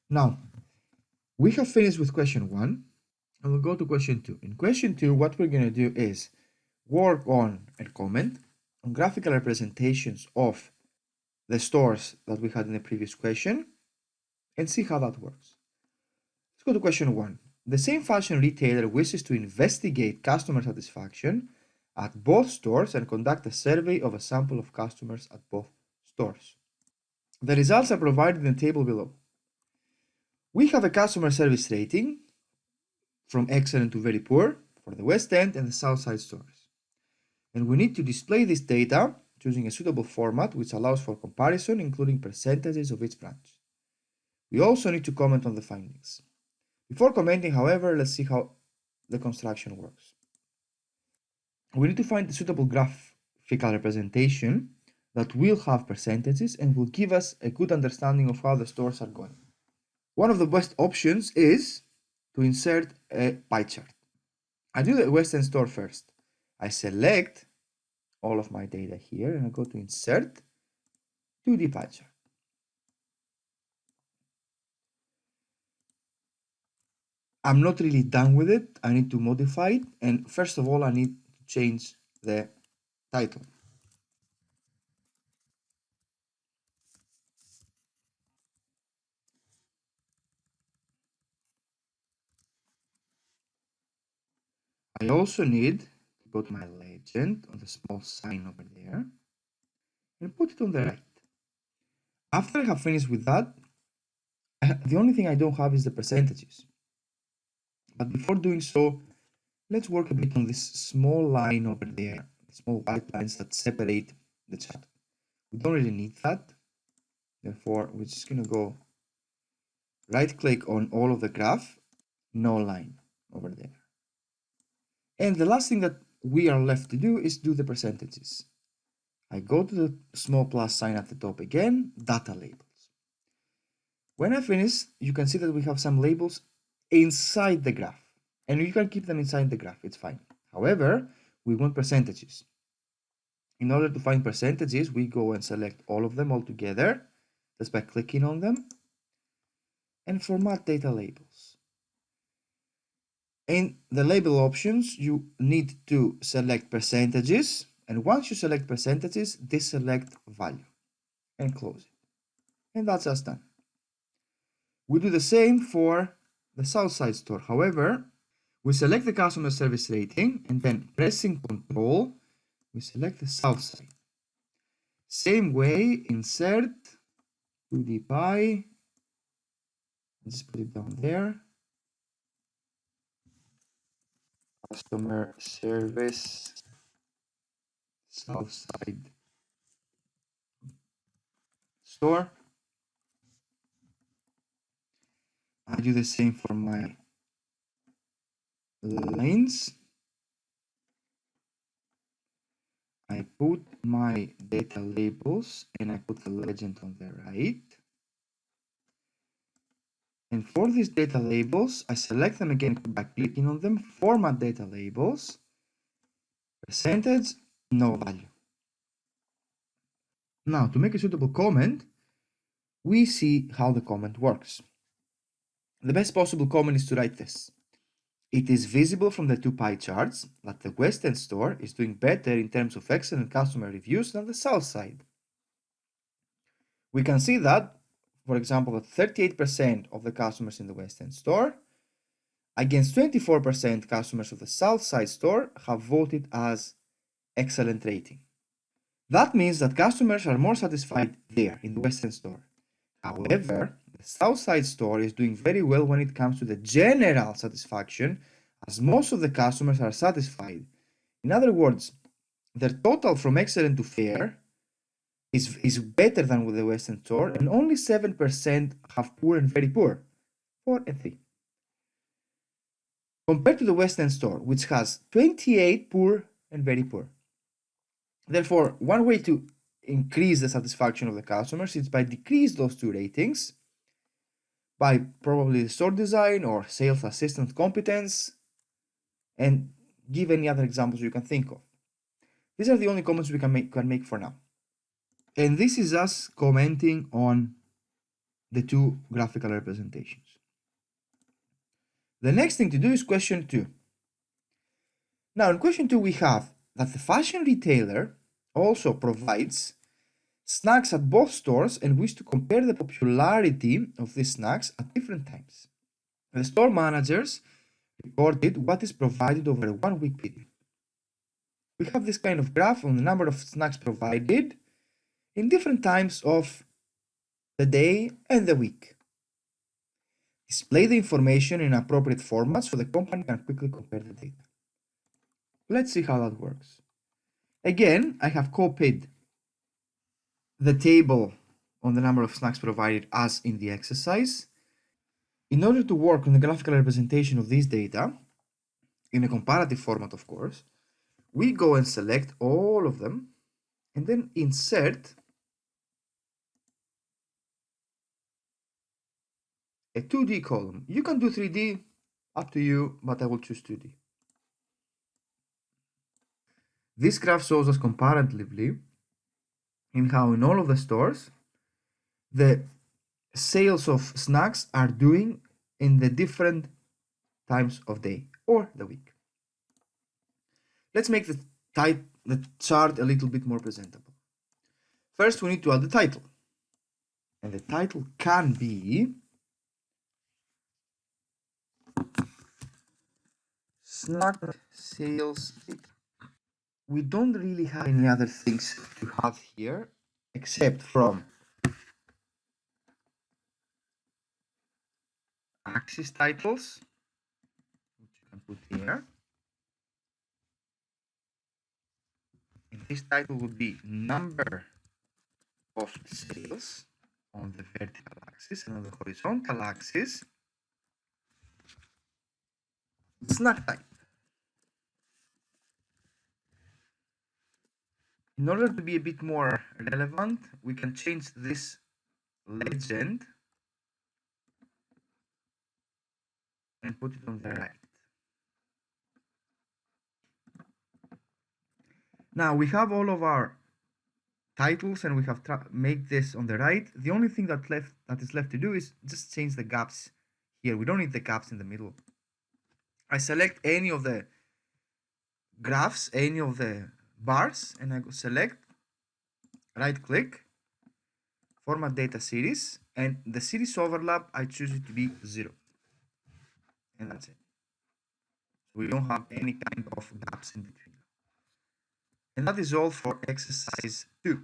Now, we have finished with question 1, and we'll go to question 2. In question 2, what we're going to do is work on and comment on graphical representations of the stores that we had in the previous question and see how that works. Let's go to question 1. The same fashion retailer wishes to investigate customer satisfaction at both stores and conduct a survey of a sample of customers at both stores. The results are provided in the table below. We have a customer service rating from excellent to very poor for the West End and the South Side stores. And we need to display this data choosing a suitable format which allows for comparison, including percentages of each branch. We also need to comment on the findings. Before commenting, however, let's see how the construction works. We need to find a suitable graphical representation that will have percentages and will give us a good understanding of how the stores are going. One of the best options is to insert a pie chart. I do the West End store first. I select all of my data here and I go to insert 2D pie chart. I'm not really done with it. I need to modify it. And first of all, I need to change the title. I also need to go to my legend on the small sign over there and put it on the right. After I have finished with that, the only thing I don't have is the percentages. But before doing so, let's work a bit on this small line over there, small white lines that separate the chart. We don't really need that. Therefore, we're just going to go right click on all of the graph, no line over there. And the last thing that we are left to do is do the percentages. I go to the small plus sign at the top again, data labels. When I finish, you can see that we have some labels inside the graph. And you can keep them inside the graph, it's fine. However, we want percentages. In order to find percentages, we go and select all of them all together, just by clicking on them, and format data labels. In the label options, you need to select percentages, and once you select percentages, deselect value and close it. And that's just done. We do the same for the South Side store. However, we select the customer service rating and then pressing Control, we select the South Side. Same way, insert 2D pie, just put it down there. Customer service South Side store. I do the same for my lines. I put my data labels and I put the legend on the right. And for these data labels, I select them again by clicking on them, format data labels, percentage, no value. Now, to make a suitable comment, we see how the comment works. The best possible comment is to write this. It is visible from the two pie charts that the West End store is doing better in terms of excellent customer reviews than the South Side. We can see that, for example, that 38% of the customers in the West End store against 24% customers of the South Side store have voted as excellent rating. That means that customers are more satisfied there in the West End store. However, the South Side store is doing very well when it comes to the general satisfaction, as most of the customers are satisfied. In other words, their total from excellent to fair is better than with the West End store, and only 7% have poor and very poor, 4 and 3. Compared to the West End store, which has 28 poor and very poor. Therefore, one way to increase the satisfaction of the customers is by decrease those two ratings by probably store design or sales assistant competence, and give any other examples you can think of. These are the only comments we can make for now. And this is us commenting on the two graphical representations. The next thing to do is question 2. Now in question 2 we have that the fashion retailer also provides snacks at both stores and wish to compare the popularity of these snacks at different times. The store managers recorded what is provided over a 1-week period. We have this kind of graph on the number of snacks provided in different times of the day and the week. Display the information in appropriate format so the company can quickly compare the data. Let's see how that works. Again, I have copied the table on the number of snacks provided as in the exercise. In order to work on the graphical representation of this data, in a comparative format of course, we go and select all of them and then insert a 2D column. You can do 3D, up to you, but I will choose 2D. This graph shows us comparatively in how in all of the stores the sales of snacks are doing in the different times of day or the week. Let's make the chart a little bit more presentable. First, we need to add the title. And the title can be Snack Sales Data. We don't really have any other things to have here except from axis titles, which you can put here. And this title would be number of sales on the vertical axis, and on the horizontal axis, snack type. In order to be a bit more relevant, we can change this legend and put it on the right. Now we have all of our titles and we have make this on the right. The only thing that is left to do is just change the gaps here. We don't need the gaps in the middle. I select any of the graphs, any of the bars, and I go select, right click, format data series, and the series overlap I choose it to be 0. And that's it. So we don't have any kind of gaps in between. And that is all for exercise 2.